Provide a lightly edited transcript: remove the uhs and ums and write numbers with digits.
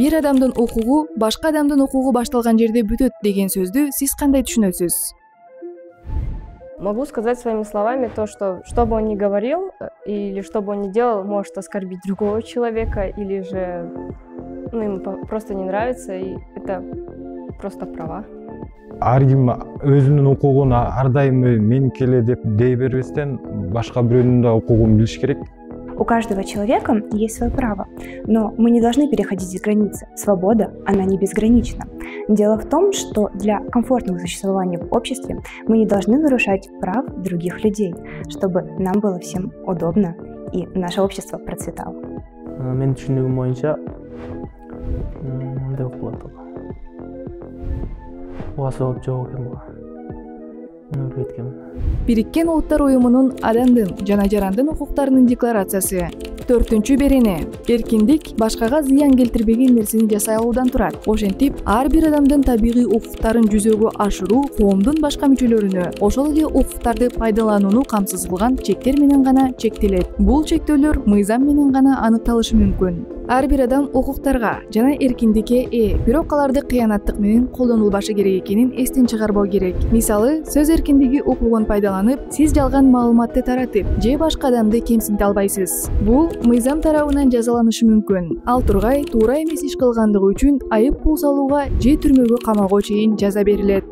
бир адамдын укугу башка адамдын укугу башталган жерде бүтөт деген сөздү сиз кандай түшүнөсүз? Могу сказать своими словами то, что бы он ни говорил или что бы он ни делал, может оскорбить другого человека, или же ему просто не нравится, и это просто права. Ар ким өзүнүн укугун ар дайым меники эле деп дей бербестен, башка бирөөнүн да укугун билиш керек. У каждого человека есть свое право, но мы не должны переходить эти границы. Свобода, она не безгранична. Дело в том, что для комфортного существования в обществе мы не должны нарушать прав других людей, чтобы нам было всем удобно и наше общество процветало. Мен түшүнүгүм боюнча мындай болот. Уасоо жок экен бул. Бириккен Улуттар Уюмунун адамдын жана жарандын укуктарынын декларациясы 4-чү берене эркиндик башкага зыян келтирбеген нерсени жасай алуудан турат. Ошентип, ар бир адамдын табигый укуктарын жүзөгө ашыруу коомдун башка мүчөлөрүнө ошол эле укуктарды пайдаланууну камсыз кылган чектер менен гана чектелет. Бул чектөөлөр мыйзам менен гана аныкталышы мүмкүн. Ар бир адам укуктарга жана эркиндикке бирок аларды кыянаттык менен колдонулбашы керек экенин эстен чыгарбоо керек. Мисалы, сөз эркиндиги укугун пайдаланып, сиз жалган маалыматты таратып, же башка адамды кемсинте албайсыз. Бул мыйзам тарабынан жазаланышы мүмкүн. Ал тургай туура эмес иш кылгандыгы үчүн айып пул салууга же түрмөгө камауга чейин жаза берилет.